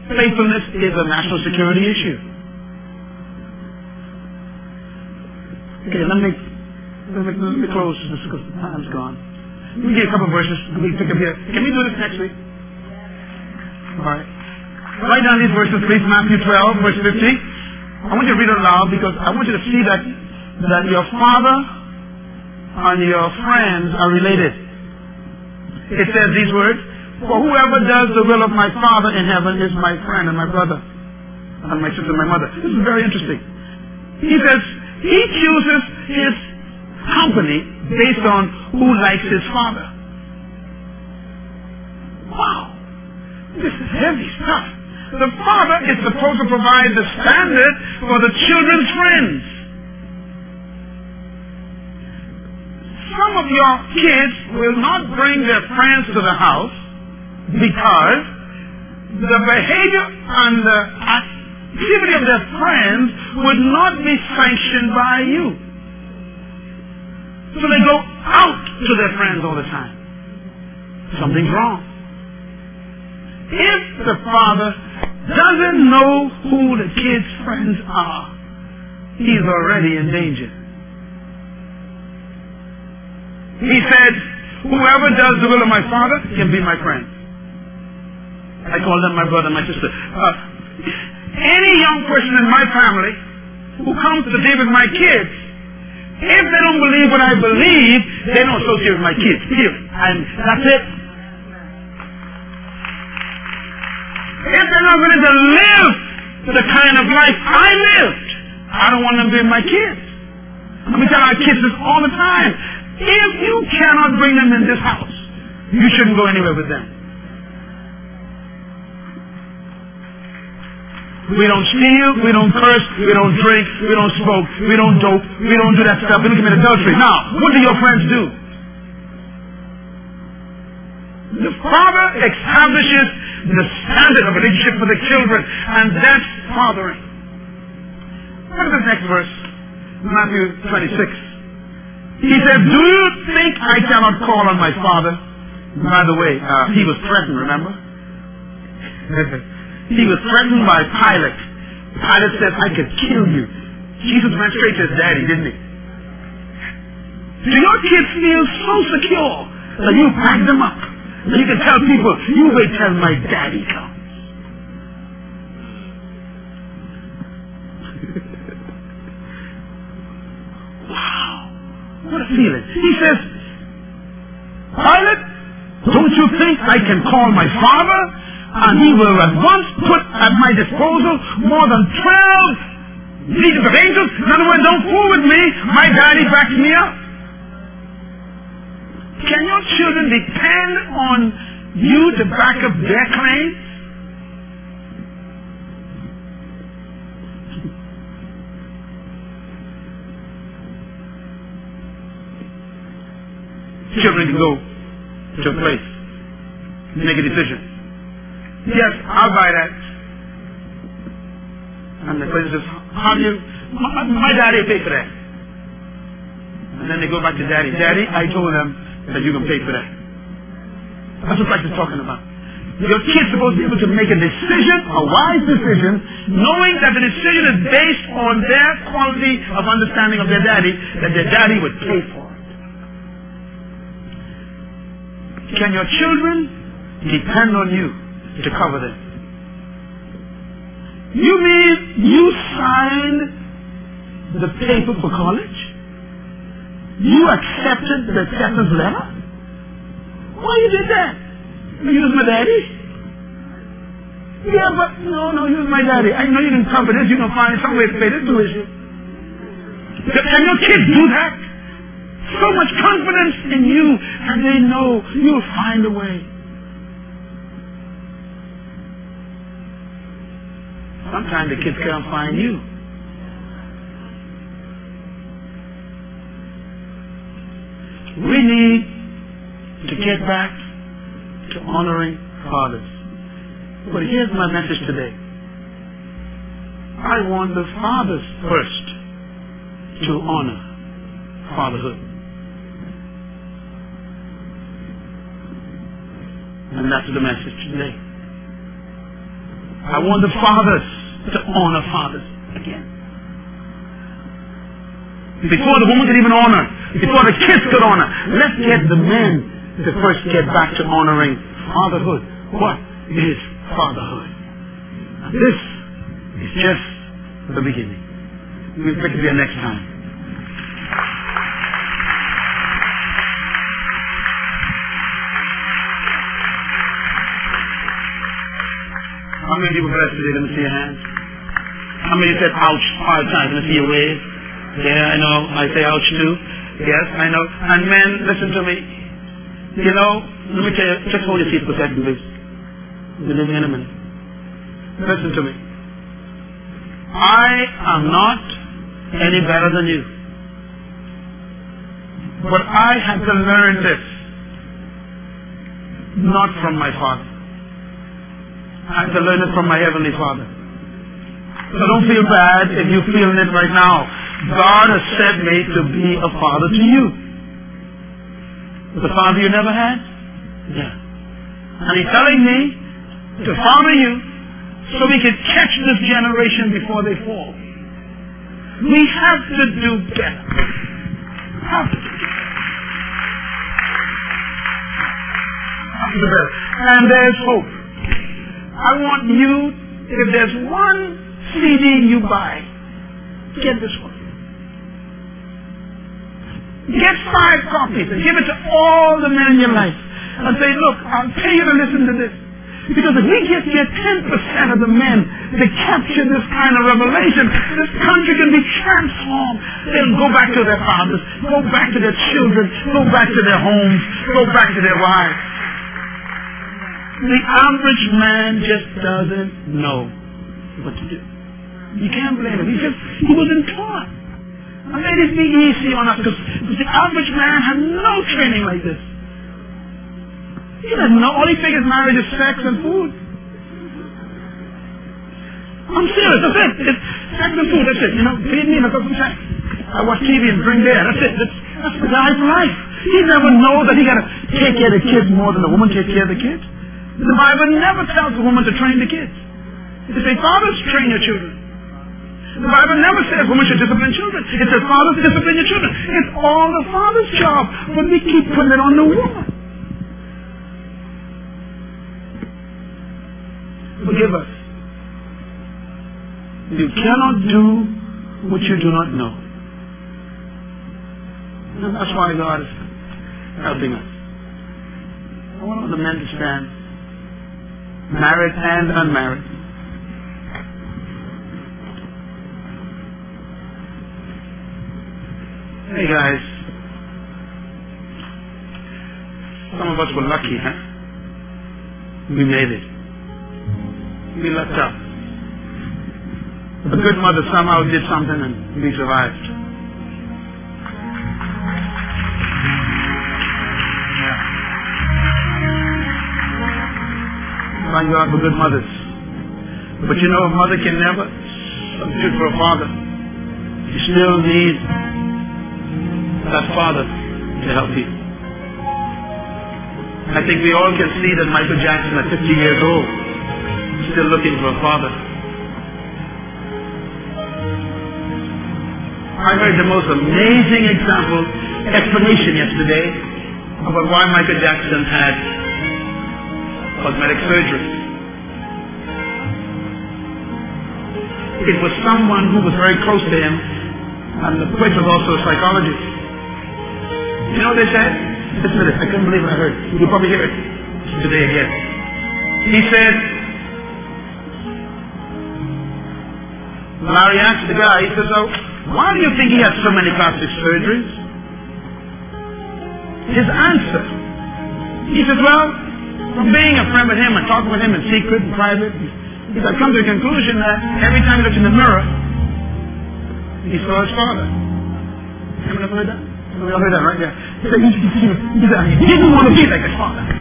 faithfulness is a national security issue. Okay, let me close this because the time's gone. Let me get a couple of verses. Let me pick up here. Can we do this next week? All right. Write down these verses, please. Matthew 12, verse 50. I want you to read it aloud because I want you to see that your father and your friends are related. It says these words, "For whoever does the will of my Father in heaven is my friend and my brother and my sister and my mother." This is very interesting. He says he chooses his company based on who likes his father. Wow. This is heavy stuff. The father is supposed to provide the standard for the children's friends. Some of your kids will not bring their friends to the house because the behavior and the activity of their friends would not be sanctioned by you. So they go out to their friends all the time. Something's wrong. If the father doesn't know who the kids' friends are, he's already in danger. He said, "Whoever does the will of my Father can be my friend." I call them my brother and my sister. Any young person in my family who comes to live with my kids, if they don't believe what I believe, they don't associate with my kids. Period. And that's it. If they're not willing to live the kind of life I lived, I don't want them being my kids. We tell our kids this all the time. If you cannot bring them in this house, you shouldn't go anywhere with them. We don't steal, we don't curse, we don't drink, we don't smoke, we don't dope, we don't do that stuff, we don't commit adultery. Now, what do your friends do? The father establishes the standard of relationship for the children, and that's fathering. Look at this next verse, Matthew 26. He said, "Do you think I cannot call on my Father?" By the way, he was threatened, remember? He was threatened by Pilate. Pilate said, "I could kill you." Jesus went straight to his daddy, didn't he? Do your kids feel so secure that you pack them up? That you can tell people, "You wait till my daddy comes." Wow. What a feeling. He says, "Pilate, don't you think I can call my Father and he will at once put at my disposal more than 12 legions of angels? In other words, don't fool with me. My daddy backs me up." Can your children depend on you to back up their claims? Children can go to a place, make a decision. Yes, I'll buy that. And the person says, "How do you? My daddy will pay for that." And then they go back to daddy. "Daddy, I told them that you can pay for that." That's what Christ is talking about. Your kid's supposed to be able to make a decision, a wise decision, knowing that the decision is based on their quality of understanding of their daddy, that their daddy would pay for it. Can your children depend on you to cover them? You mean you signed the paper for college? You accepted the acceptance letter? Why you did that? You was my daddy? Yeah, but no, you was my daddy. I know you didn't cover this. You can find some way to pay this tuition. Can your kids do that? So much confidence in you, and they know you'll find a way. Sometimes the kids can't find you. We need to get back to honoring fathers. But here's my message today. I want the fathers first to honor fatherhood. And that's the message today. I want the fathers to honor fathers again. Before the woman could even honor, before the kids could honor, let's get the men to first get back to honoring fatherhood. What is fatherhood? This is just the beginning. We'll pick it here next time. How many people blessed today? Let me see your hands. How many said ouch 5 times? Let me see your wave. Yeah, I know. I say ouch too. Yes, I know. And men, listen to me. You know, let me tell you, just hold your seat for a second, please. We're leaving in a minute. Listen to me. I am not any better than you. But I had to learn this. Not from my father. I had to learn it from my Heavenly Father. So don't feel bad if you're feeling it right now. God has sent me to be a father to you. The father you never had? Yeah. And He's telling me to father you so we can catch this generation before they fall. We have to do better. Have to do better. And there's hope. I want you, if there's one CD you buy, get this one. Get 5 copies and give it to all the men in your life. And say, look, I'll pay you to listen to this. Because if we get here 10% of the men to capture this kind of revelation, this country can be transformed. They'll go back to their fathers, go back to their children, go back to their homes, go back to their wives. The average man just doesn't know what to do. You can't blame him. He wasn't taught. And let it be easy on us because the average man has no training like this. He doesn't know. All he figures marriage is sex and food. I'm serious. That's it. It's sex and food. That's it. You know, feed me and I've got some sex. I watch TV and drink there. That's it. That's the guy's life. He never knows that he got to take care of the kids more than the woman takes care of the kids. The Bible never tells the woman to train the kids. It says, fathers, train your children. The Bible never says women should discipline children. It says fathers discipline your children. It's all the father's job, but we keep putting it on the woman. Forgive us. You cannot do what you do not know. And that's why God is helping us. I want all the men to stand, married and unmarried. Hey guys, some of us were lucky, huh? We made it. We lucked up. A good mother somehow did something and we survived. Thank God for good mothers. But you know, a mother can never substitute for a father. You still need that father to help you. I think we all can see that Michael Jackson at 50 years old is still looking for a father. I heard the most amazing explanation yesterday about why Michael Jackson had cosmetic surgery. It was someone who was very close to him, and the place was also a psychologist. You know what they said? Listen to this. I couldn't believe what I heard. You'll probably hear it today again. He said, Larry asked the guy, he says, so why do you think he had so many plastic surgeries? His answer, he says, well, from being a friend with him and talking with him in secret and private, he's come to the conclusion that every time he looked in the mirror, he saw his father. Haven't you ever heard that? We all heard that right there. He said he didn't want to be like his father.